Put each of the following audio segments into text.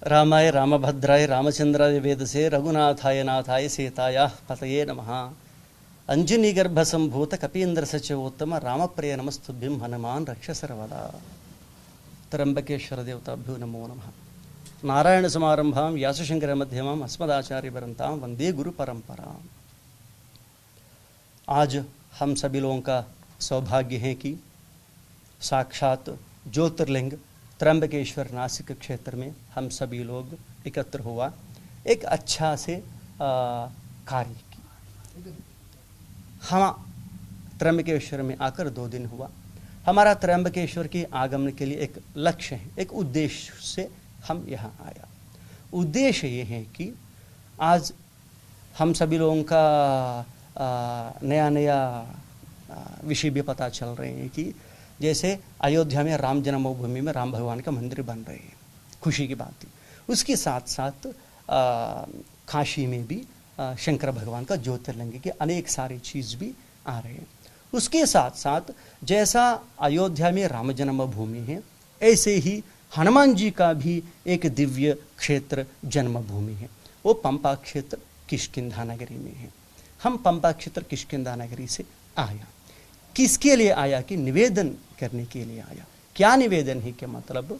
रामाय रामभद्राय रामचंद्राय वेदसे रघुनाथाय नाथाय सीताय पतये नमः। अंजनी गर्भ संभूत कपींद्र सचोत्तम रामप्रिय नमस्तुभ्यं हनुमान रक्ष सर्वदा। त्र्यंबकेश्वर देवताभ्यो नमो नमः। नारायण समारंभां व्यासशंकर मध्यमां अस्मदाचार्य पर्यन्तां वंदे गुरु परंपरां। आज हम सभी लोगों का सौभाग्य है कि साक्षात ज्योतिर्लिंग त्र्यंबकेश्वर नासिक क्षेत्र में हम सभी लोग एकत्र हुआ एक अच्छा से कार्य की। हम त्र्यंबकेश्वर में आकर 2 दिन हुआ। हमारा त्र्यंबकेश्वर के आगमन के लिए एक लक्ष्य है, एक उद्देश्य से हम यहाँ आया। उद्देश्य ये है कि आज हम सभी लोगों का नया नया विषय भी पता चल रहे हैं कि जैसे अयोध्या में राम जन्मभूमि में राम भगवान का मंदिर बन रहे हैं, खुशी की बात थी। उसके साथ साथ काशी में भी शंकर भगवान का ज्योतिर्लिंग के अनेक सारी चीज़ भी आ रहे हैं। उसके साथ साथ जैसा अयोध्या में राम जन्मभूमि है, ऐसे ही हनुमान जी का भी एक दिव्य क्षेत्र जन्मभूमि है। वो पंपा क्षेत्र किष्किंधा नगरी में है। हम पंपा क्षेत्र किष्किंधा नगरी से आया। किसके लिए आया कि निवेदन करने के लिए आया। क्या निवेदन है, क्या मतलब,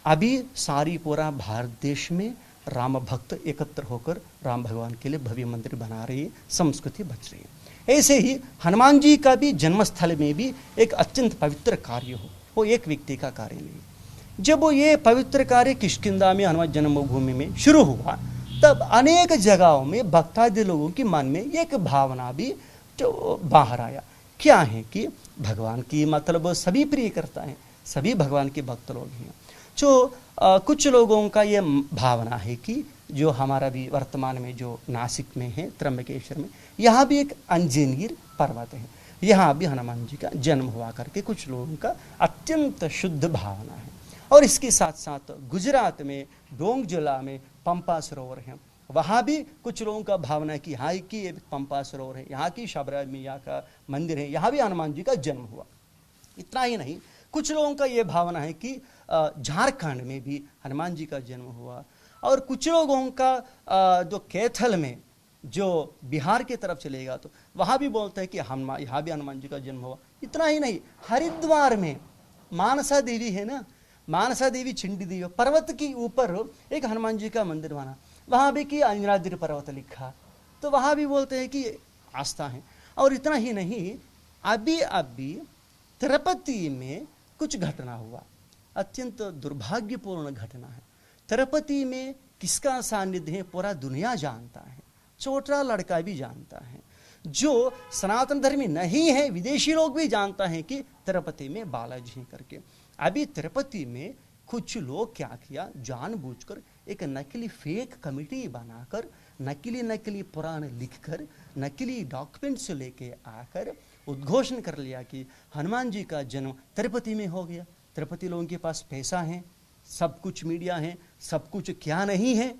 अभी सारी पूरा भारत देश में राम भक्त एकत्र होकर राम भगवान के लिए भव्य मंदिर बना रही है, संस्कृति बच रही है। ऐसे ही हनुमान जी का भी जन्मस्थल में भी एक अत्यंत पवित्र कार्य हो, वो एक व्यक्ति का कार्य नहीं। जब वो ये पवित्र कार्य किष्किंधा में हनुमान जन्मभूमि में शुरू हुआ, तब अनेक जगहों में भक्तादि लोगों के मन में एक भावना भी जो बाहर आया। क्या है कि भगवान की मतलब सभी प्रिय करता है, सभी भगवान के भक्त लोग हैं। जो कुछ लोगों का ये भावना है कि जो हमारा भी वर्तमान में जो नासिक में है, त्र्यंबकेश्वर में, यहाँ भी एक अंजनीर पर्वत है, यहाँ भी हनुमान जी का जन्म हुआ करके कुछ लोगों का अत्यंत शुद्ध भावना है। और इसके साथ साथ गुजरात में डोंग जिला में पंपा सरोवर है, वहाँ भी कुछ लोगों का भावना है कि यहाँ की पंपा सरोवर है, यहाँ की शबरा मैया का मंदिर है, यहाँ भी हनुमान जी का जन्म हुआ। इतना ही नहीं, कुछ लोगों का ये भावना है कि झारखंड में भी हनुमान जी का जन्म हुआ। और कुछ लोगों का जो कैथल में, जो बिहार की तरफ चलेगा तो वहाँ भी बोलते हैं कि हम यहाँ भी हनुमान जी का जन्म हुआ। इतना ही नहीं, हरिद्वार में मानसा देवी है ना, मानसा देवी छिंडी देवी पर्वत के ऊपर एक हनुमान जी का मंदिर बना, वहाँ भी कि अंजनाद्रि पर्वत लिखा, तो वहाँ भी बोलते हैं कि आस्था है। और इतना ही नहीं, अभी अभी तिरुपति में कुछ घटना हुआ, अत्यंत दुर्भाग्यपूर्ण घटना है। तिरुपति में किसका सानिध्य है पूरा दुनिया जानता है, छोटा लड़का भी जानता है, जो सनातन धर्मी नहीं है विदेशी लोग भी जानता है कि तिरुपति में बालाजी करके। अभी तिरुपति में कुछ लोग क्या किया, जानबूझकर एक नकली फेक कमेटी बनाकर नकली पुराण लिखकर नकली डॉक्यूमेंट्स लेके आकर उद्घोषण कर लिया कि हनुमान जी का जन्म तिरुपति में हो गया। तिरुपति लोगों के पास पैसा है, सब कुछ मीडिया है, सब कुछ क्या नहीं है,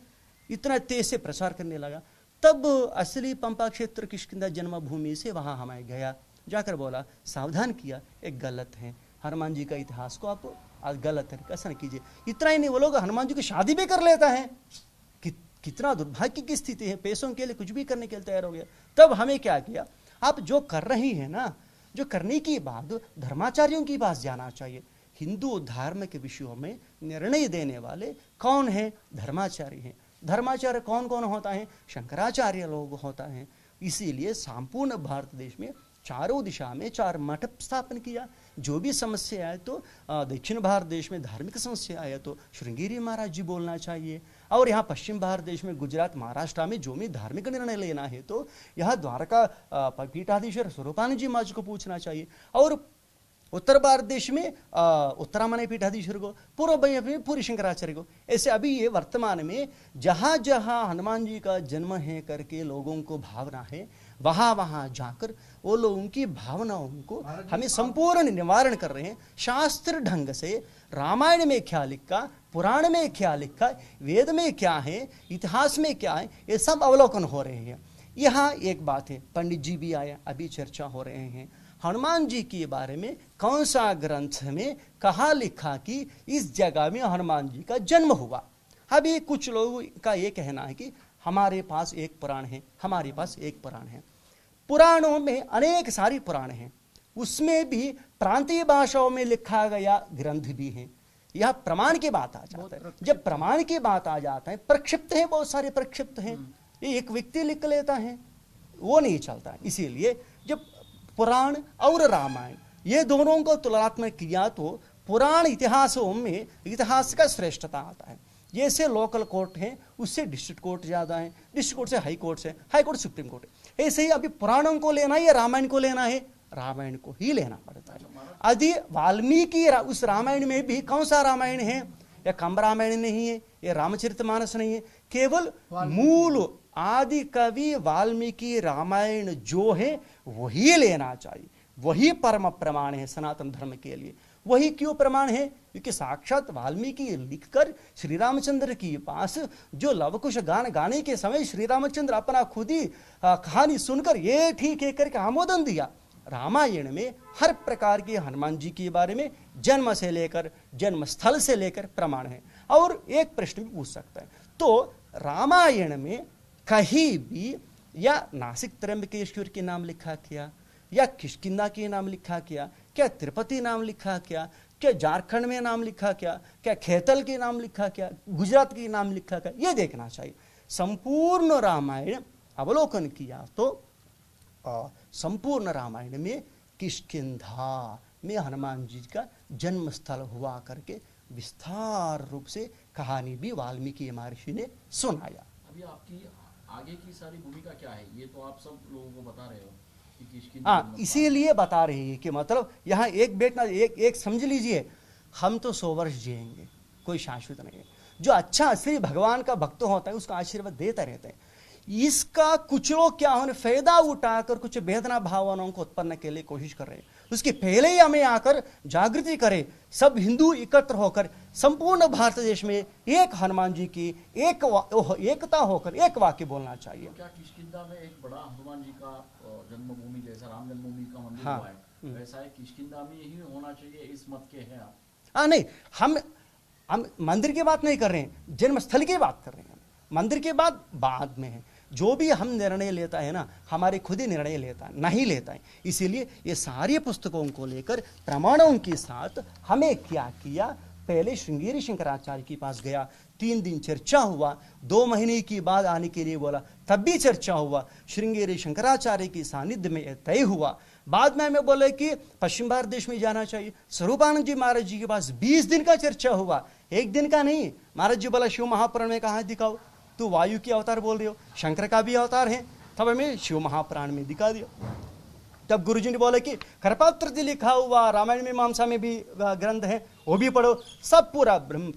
इतना तेज से प्रचार करने लगा। तब असली पंपा क्षेत्र किष्किंधा जन्मभूमि से वहाँ हमें गया, जाकर बोला, सावधान किया, एक गलत है, हनुमान जी का इतिहास को आप गलत तरीका से न कीजिए। इतना ही नहीं, वो लोग हनुमान जी की शादी भी कर लेता है। कितना दुर्भाग्य की स्थिति है, पैसों के लिए कुछ भी करने के लिए तैयार हो गया। तब हमें क्या किया, आप जो कर रही है ना, जो करने के बाद धर्माचार्यों के पास जाना चाहिए। हिंदू धर्म के विषयों में निर्णय देने वाले कौन है, धर्माचार्य हैं। धर्माचार्य कौन कौन होता है, शंकराचार्य लोग होता है। इसीलिए संपूर्ण भारत देश में चारों दिशा में 4 मठ स्थापन किया। जो भी समस्या आए तो दक्षिण भारत देश में धार्मिक समस्या आए तो श्रृंगेरी महाराज जी बोलना चाहिए, और यहाँ पश्चिम भारत देश में गुजरात महाराष्ट्र में जो भी धार्मिक निर्णय लेना है तो यहाँ द्वारका पीठाधीश्वर स्वरूपानंद जी महाराज को पूछना चाहिए, और उत्तर भारत देश में उत्तरामणि पीठाधीश्वर को, पूर्व में पूरी शंकराचार्य को। ऐसे अभी ये वर्तमान में जहाँ जहाँ हनुमान जी का जन्म है करके लोगों को भावना है, वहाँ वहाँ जाकर वो लोगों की भावनाओं को हमें संपूर्ण निवारण कर रहे हैं। शास्त्र ढंग से रामायण में क्या लिखा, पुराण में क्या लिखा, वेद में क्या है, इतिहास में क्या है, ये सब अवलोकन हो रहे हैं। यहाँ एक बात है, पंडित जी भी आया, अभी चर्चा हो रहे हैं हनुमान जी के बारे में कौन सा ग्रंथ में कहा लिखा कि इस जगह में हनुमान जी का जन्म हुआ। अभी कुछ लोगों का ये कहना है कि हमारे पास एक पुराण है, हमारे पास एक पुराण है। पुराणों में अनेक सारी पुराण हैं, उसमें भी प्रांतीय भाषाओं में लिखा गया ग्रंथ भी है। यह प्रमाण की बात आ जाता है। जब प्रमाण की बात आ जाता है, प्रक्षिप्त है, बहुत सारे प्रक्षिप्त हैं, ये एक व्यक्ति लिख लेता है, वो नहीं चलता है। इसीलिए जब पुराण और रामायण ये दोनों को तुलनात्मक किया तो पुराण इतिहासों में इतिहास का श्रेष्ठता आता है। जैसे लोकल कोर्ट है, उससे डिस्ट्रिक्ट कोर्ट ज्यादा है, डिस्ट्रिक्ट कोर्ट से हाई कोर्ट, से हाई कोर्ट सुप्रीम कोर्ट है। ऐसे ही अभी पुराणों को लेना है या रामायण को लेना है, रामायण को ही लेना पड़ता है। यदि वाल्मीकि उस रामायण में भी कौन सा रामायण है, या कंब रामायण नहीं है, या रामचरितमानस नहीं है, केवल मूल आदि कवि वाल्मीकि रामायण जो है वही लेना चाहिए। वही परम प्रमाण है सनातन धर्म के लिए। वही क्यों प्रमाण है? क्योंकि साक्षात वाल्मीकि लिखकर श्री रामचंद्र के पास जो लवकुश गान गाने के समय श्री रामचंद्र अपना खुद ही कहानी सुनकर ये ठीक है करके आमोदन दिया। रामायण में हर प्रकार के हनुमान जी के बारे में जन्म से लेकर जन्म स्थल से लेकर प्रमाण है। और एक प्रश्न भी पूछ सकता है, तो रामायण में कहीं भी या नासिक त्र्यंबकेश्वर के नाम लिखा किया, या किष्किंधा के नाम लिखा किया, क्या तिरुपति नाम लिखा क्या, क्या झारखंड में नाम लिखा क्या खेतल के नाम लिखा क्या, गुजरात के नाम लिखा क्या, ये देखना चाहिए। संपूर्ण रामायण अवलोकन किया तो संपूर्ण रामायण में किष्किंधा में हनुमान जी का जन्म स्थल हुआ करके विस्तार रूप से कहानी भी वाल्मीकि महर्षि ने सुनाया। अभी आपकी आगे की सारी भूमिका क्या है, ये तो आप सब लोगों को बता रहे हो। हाँ, इसीलिए बता रही है कि मतलब यहाँ एक बैठना, एक समझ लीजिए, हम तो 100 वर्ष जिएंगे, कोई शाश्वत नहीं है। जो अच्छा असली भगवान का भक्त होता है उसका आशीर्वाद देता रहता है। इसका कुछ लोग क्या होने फायदा उठाकर कुछ वेदना भावनाओं को उत्पन्न के लिए कोशिश कर रहे हैं। उसके पहले ही हमें आकर जागृति करें, सब हिंदू एकत्र होकर संपूर्ण भारत देश में एक हनुमान जी की एकता होकर एक वाक्य बोलना चाहिए। क्या किष्किंधा में एक बड़ा हनुमान जी का जन्मभूमि जैसा राम जन्मभूमि का मंदिर हाँ, हुआ है, वैसा है किष्किंधा में ही होना चाहिए, इस मत के हैं आप? हाँ, नहीं, हम मंदिर की बात नहीं कर रहे हैं, जन्मस्थल की बात कर रहे हैं। मंदिर के बाद में है। जो भी हम निर्णय लेता है ना, हमारे खुद ही निर्णय लेता है, नहीं लेता है। इसीलिए ये सारी पुस्तकों को लेकर प्रमाणों के साथ हमें क्या किया, पहले श्रृंगेरी शंकराचार्य के पास गया, 3 दिन चर्चा हुआ, 2 महीने के बाद आने के लिए बोला, तब भी चर्चा हुआ, श्रृंगेरी शंकराचार्य की सानिध्य में तय हुआ। बाद में हमें बोले कि पश्चिम भारत देश में जाना चाहिए। स्वरूपानंद जी महाराज जी के पास 20 दिन का चर्चा हुआ, 1 दिन का नहीं। महाराज जी बोला शिव महापुराण में कहाँ दिखाओ, तो वायु की अवतार बोल रहे हो, शंकर का भी अवतार है, तब हमें शिव महापुराण में दिखा दिया। तब गुरुजी ने बोले कि करपात्र जी लिखा हुआ रामायण मीमांसा में भी ग्रंथ है, वो भी पढ़ो। सब पूरा ब्रह्म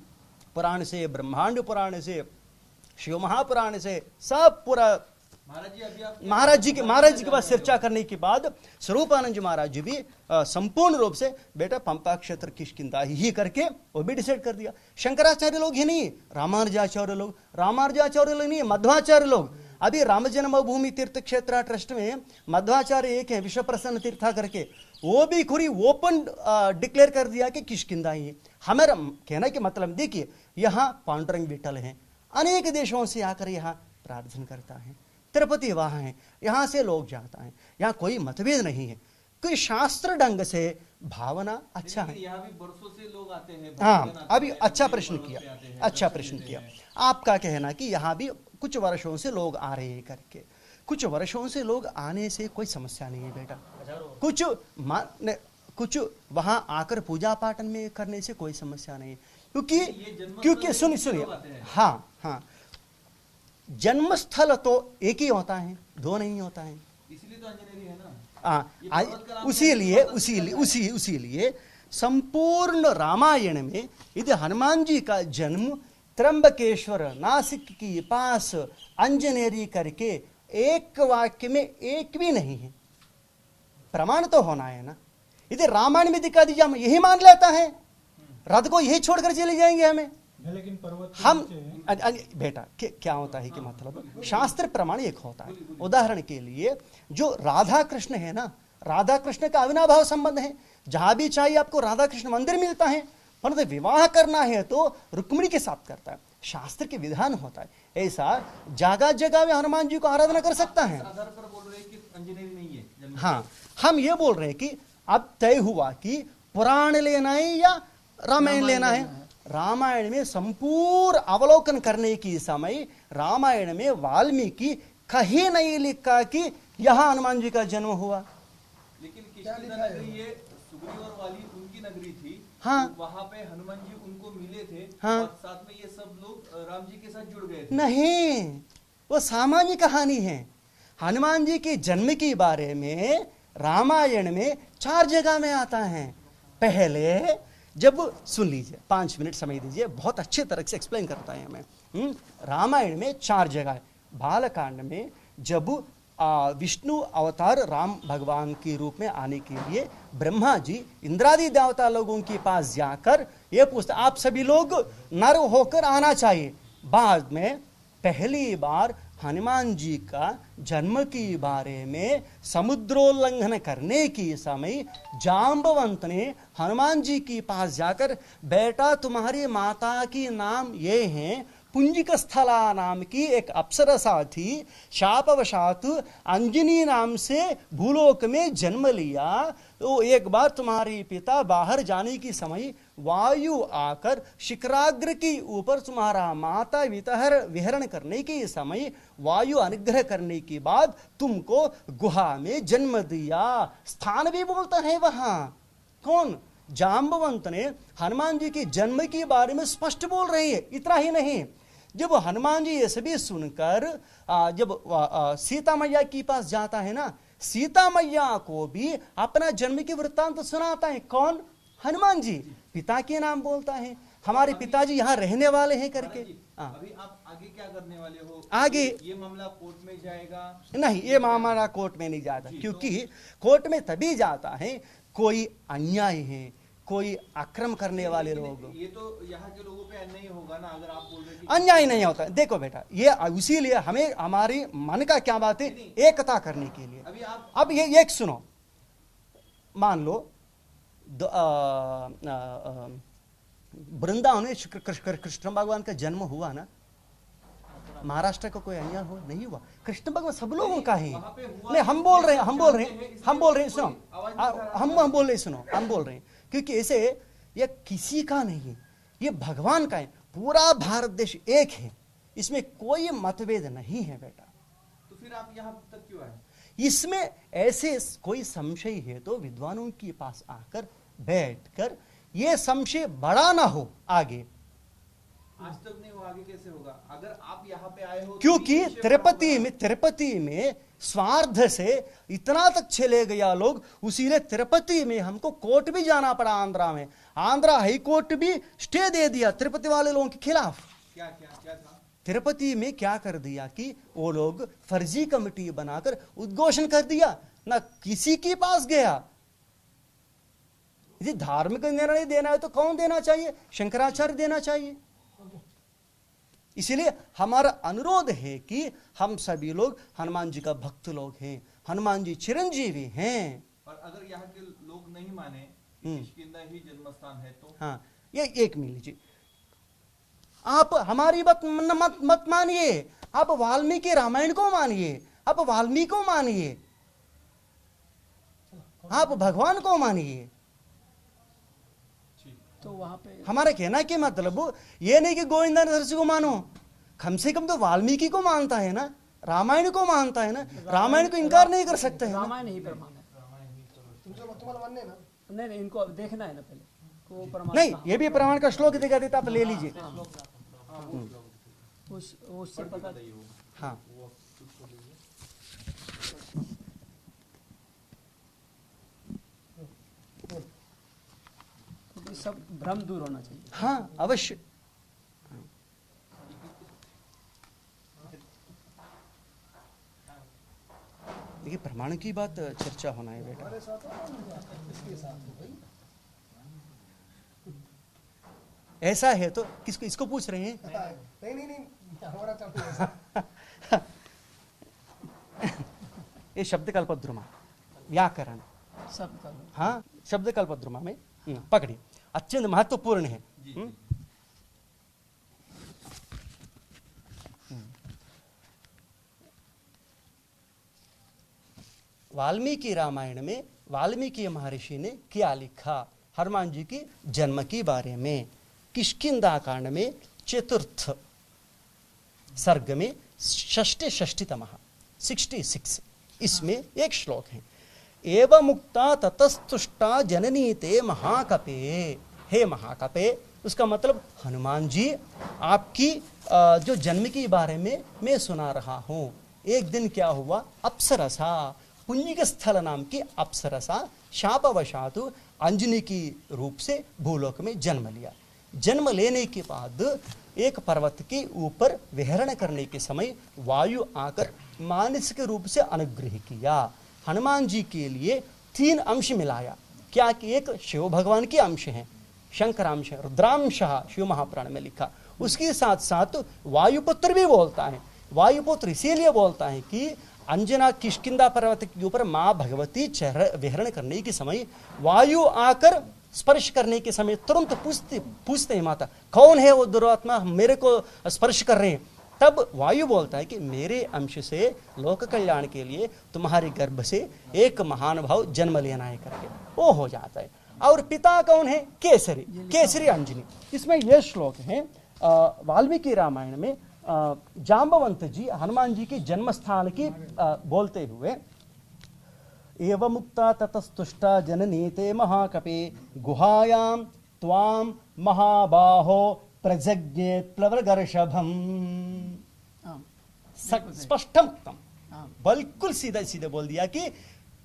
पुराण से, ब्रह्मांड पुराण से, शिव महापुराण से, सब पूरा महाराज जी के पास चर्चा करने के बाद स्वरूपानंद जी महाराज जी भी संपूर्ण रूप से बेटा पंपा क्षेत्र किष्किंधा ही करके वो भी डिसाइड कर दिया। शंकराचार्य लोग ही नहीं, रामानुजाचार्य लोग नहीं, मध्वाचार्य लोग। अभी राम जन्मभूमि तीर्थ क्षेत्र ट्रस्ट में मध्वाचार्य एक है, विश्व प्रसन्न तीर्था करके, वो भी खुरी ओपन डिक्लेयर कर दिया कि किष्किंधा ही है। हमारा कहने के मतलब देखिए, यहाँ पांडुरंग विठल है, अनेक देशों से आकर यहाँ प्रार्थना करता है, तिरुपति वहां है, यहां से लोग जाता है, यहाँ कोई मतभेद नहीं है, कोई शास्त्र ढंग से भावना अच्छा है। यहाँ भी बरसों से लोग आते हैं। हाँ, अभी अच्छा प्रश्न किया आपका कहना कि यहाँ भी कुछ वर्षों से लोग आ रहे हैं करके। कुछ वर्षों से लोग आने से कोई समस्या नहीं है बेटा, कुछ वहां आकर पूजा पाठ में करने से कोई समस्या नहीं है। क्योंकि सुनिए, हाँ, जन्मस्थल तो एक ही होता है, 2 नहीं होता है, इसलिए तो अंजनेरी है ना। उसीलिए संपूर्ण रामायण में यदि हनुमान जी का जन्म त्र्यंबकेश्वर नासिक के पास अंजनेरी करके एक वाक्य में एक भी नहीं है, प्रमाण तो होना है ना। यदि रामायण में दिखा दीजिए, हम यही मान लेता है, रथ को यही छोड़कर चले जाएंगे हमें। लेकिन पर्वत हम बेटा क्या होता है कि मतलब शास्त्र प्रमाण एक होता है। उदाहरण के लिए जो राधा कृष्ण है ना, राधा कृष्ण का अविनाभाव संबंध है, जहां भी चाहिए आपको राधा कृष्ण मंदिर मिलता है, परंतु विवाह करना है तो रुक्मिणी के साथ करता है। शास्त्र के विधान होता है। ऐसा जगह जगह में हनुमान जी को आराधना कर सकता है। आधार पर बोल रहे हैं कि अंजनेरी नहीं है जन्म। हाँ, हम ये बोल रहे हैं कि अब तय हुआ कि पुराण लेना है या रामायण लेना है। रामायण में संपूर्ण अवलोकन करने की समय रामायण में वाल्मीकि कहीं नहीं लिखा कि यहाँ हनुमान जी का जन्म हुआ। लेकिन किष्किंधा नगरी ये सुग्रीव वाली उनकी नगरी थी। हाँ। तो वहाँ पे हनुमान जी उनको मिले थे। हाँ। और साथ में ये सब लोग राम जी के साथ जुड़ गए थे। नहीं, वो सामान्य कहानी है। हनुमान जी के जन्म के बारे में रामायण में 4 जगह में आता है। पहले जब सुन लीजिए, 5 मिनट समय दीजिए, बहुत अच्छे तरह से एक्सप्लेन करता है हमें। रामायण में 4 जगह है। बालकांड में जब विष्णु अवतार राम भगवान के रूप में आने के लिए ब्रह्मा जी इंद्रादि देवता लोगों के पास जाकर ये पूछते, आप सभी लोग नर होकर आना चाहिए। बाद में पहली बार हनुमान जी का जन्म के बारे में समुद्रोल्लंघन करने के समय जाम्बवंत ने हनुमान जी के पास जाकर, बेटा तुम्हारी माता की नाम ये है, पुंजिक स्थला नाम की एक अप्सरसा थी, शापवशात अंजनी नाम से भूलोक में जन्म लिया। तो एक बार तुम्हारे पिता बाहर जाने की समय वायु आकर शिखराग्र के ऊपर तुम्हारा माता विहरण करने के समय वायु अनुग्रह करने के बाद तुमको गुहा में जन्म दिया। स्थान भी बोलता है वहां। कौन? जाम्बवंत ने हनुमान जी के जन्म के बारे में स्पष्ट बोल रही है। इतना ही नहीं, जब हनुमान जी ये सभी सुनकर जब सीता मैया के पास जाता है ना, सीता मैया को भी अपना जन्म की वृत्तांत सुनाता है। कौन? हनुमान जी। पिता के नाम बोलता है, हमारे पिताजी यहाँ रहने वाले हैं करके। अभी आप आगे क्या करने वाले हो? आगे ये मामला कोर्ट में जाएगा? नहीं, ये मामला कोर्ट में नहीं जाता, क्योंकि कोर्ट में तभी जाता है कोई अन्याय है, कोई अक्रम करने वाले लोग। ये तो यहाँ के लोगों पे अन्याय होगा ना, अगर आप बोल रहे हैं कि अन्याय नहीं होता। देखो बेटा, ये इसीलिए हमें हमारी मन का क्या बात है, एकता करने के लिए। अभी आप अब ये एक सुनो, मान लो वृंदावन में कृष्ण भगवान का जन्म हुआ ना, महाराष्ट्र का कोई अन्याय हो नहीं हुआ। कृष्ण भगवान सब लोगों का है। नहीं, हम बोल रहे हैं सुनो, हम बोल रहे हैं क्योंकि ऐसे ये किसी का नहीं है, ये भगवान का है। पूरा भारत देश एक है, इसमें कोई मतभेद नहीं है बेटा। तो फिर आप यहाँ तक क्यों आए? इसमें ऐसे कोई संशय है तो विद्वानों के पास आकर बैठकर ये संशय बड़ा ना हो आगे। आज तक नहीं हो, आगे कैसे होगा? अगर आप यहाँ पे आए हो तो क्योंकि ये विषय तिरुपति में स्वार्थ से इतना तक चले गया लोग, उसीलिए तिरुपति में हमको कोर्ट भी जाना पड़ा। आंध्रा में आंध्रा हाई कोर्ट भी स्टे दे दिया तिरुपति वाले लोगों के खिलाफ। क्या क्या क्या था? तिरुपति में क्या कर दिया कि वो लोग फर्जी कमेटी बनाकर उद्घोषण कर दिया, ना किसी के पास गया। यदि धार्मिक निर्णय देना है तो कौन देना चाहिए? शंकराचार्य देना चाहिए। इसलिए हमारा अनुरोध है कि हम सभी लोग हनुमान जी का भक्त लोग हैं, हनुमान जी चिरंजीवी हैं। और अगर यहाँ के लोग नहीं माने कि किष्किंधा ही जन्म स्थान है तो? हाँ, ये एक मिल लीजिए, आप हमारी बात मत मानिए, आप वाल्मीकि रामायण को मानिए, आप वाल्मीकि को मानिए, आप भगवान को मानिए। तो वहां पे हमारा कहना कि मतलब ये नहीं कि गोविंदा नरसिंह को मानो, कम से कम तो वाल्मीकि को मानता है ना, रामायण को मानता है ना, रामायण को इनकार नहीं कर सकते हैं। रामायण ही प्रमाण है। नहीं, इनको देखना है ना पहले को प्रमाण। नहीं, ये भी प्रमाण का श्लोक दिखा देता, आप ले लीजिए। उससे पता हाँ, तो सब भ्रम दूर होना चाहिए। हाँ, अवश्य। देखिए, प्रमाण की बात चर्चा होना है बेटा। ऐसा है तो किसको इसको पूछ रहे हैं? नहीं हमारा चाहते हैं। ये शब्द कल्पद्रुमा व्याकरण, सब का हाँ, शब्द कल्पद्रुमा में पकड़िए, अत्यंत महत्वपूर्ण है। वाल्मीकि रामायण में वाल्मीकि महर्षि ने क्या लिखा हनुमान जी की जन्म के बारे में। किष्किंधा कांड में चतुर्थ सर्ग में षष्टितमः 66 इसमें एक श्लोक है, एवं मुक्ता ततस्तुष्टा जननी ते महाकपे। हे महाकपे, उसका मतलब हनुमान जी आपकी जो जन्म के बारे में मैं सुना रहा हूँ। एक दिन क्या हुआ, अप्सरसा पुण्यक स्थल नाम की अप्सरसा शापवशातु अंजनी की रूप से भूलोक में जन्म लिया। जन्म लेने के बाद एक पर्वत के ऊपर विहरण करने के समय वायु आकर मानसिक रूप से अनुग्रह किया। हनुमान जी के लिए 3 अंश मिलाया, क्या कि एक शिव भगवान के अंश हैं, शंकरांश, रुद्रांश शिव महापुराण में लिखा। उसके साथ साथ वायुपुत्र भी बोलता है। वायुपुत्र इसीलिए बोलता है कि अंजना किष्किंधा पर्वत के ऊपर माँ भगवती विहरण करने के समय वायु आकर स्पर्श करने के समय तुरंत पूछते हैं माता कौन है वो दुरात्मा मेरे को स्पर्श कर रहे हैं। तब वायु बोलता है कि मेरे अंश से लोक कल्याण के लिए तुम्हारे गर्भ से एक महान भाव जन्म लेना है करके वो हो जाता है। और पिता कौन है, केसरी, केसरी अंजनी। इसमें यह श्लोक है वाल्मीकि रामायण में जाम्बवंत जी हनुमान जी के जन्म स्थान की बोलते हुए, एवं मुक्ता ततस्तुष्टा जननी ते महाकपे गुहायां त्वाम महाबाहो प्रजज्ञे प्लवगर्षभम। स्पष्टम बिल्कुल सीधा सीधे बोल दिया कि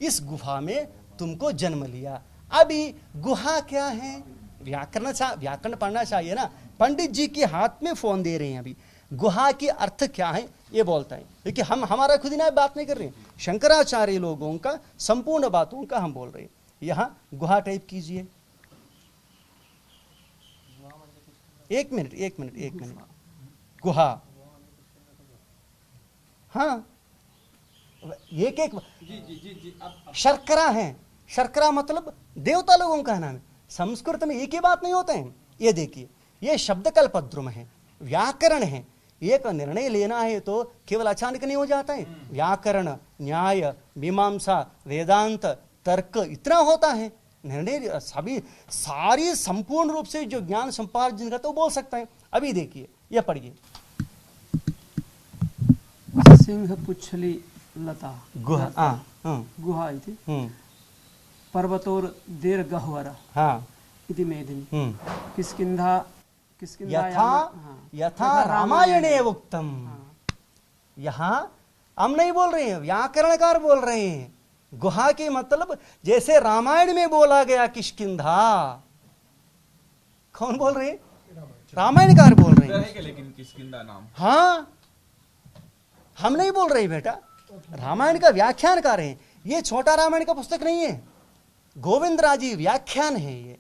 इस गुफा में तुमको जन्म लिया। अभी गुहा क्या है, व्याकरण पढ़ना चाहिए ना। पंडित जी के हाथ में फोन दे रहे हैं अभी, गुहा की अर्थ क्या है ये बोलता है, क्योंकि हम हमारा खुद ही ना बात नहीं कर रहे हैं, शंकराचार्य लोगों का संपूर्ण बातों का हम बोल रहे हैं। यहाँ गुहा टाइप कीजिए। एक मिनट गुहा, हाँ एक जी शर्करा है। शर्करा मतलब देवता लोगों का नाम है। संस्कृत में एक ही बात नहीं होते हैं। ये देखिए, ये शब्द कल्पद्रुम है, व्याकरण है। एक निर्णय लेना है तो केवल अचानक नहीं हो जाता है। व्याकरण, न्याय, मीमांसा, वेदांत, तर्क इतना होता है। निर्णय सभी सारी संपूर्ण रूप से जो ज्ञान संपार्जन करता है वो बोल सकता है। अभी देखिए, यह पढ़िए, सिंह पुच्छली लता गुहा इति पर्वतोर दीर्घहवर इति मेदिनी किष्किंधा यथा रामायणे उक्तम। यहाँ हम नहीं बोल रहे हैं, व्याकरणकार बोल रहे हैं। गुहा के मतलब जैसे रामायण में बोला गया किष्किंधा। कौन बोल रहे हैं? रामायणकार बोल रहे हैं। लेकिन किष्किंधा नाम, हाँ हम नहीं बोल रहे बेटा, रामायण का व्याख्यानकार है। ये छोटा रामायण का पुस्तक नहीं है, गोविंद राजी व्याख्यान है। ये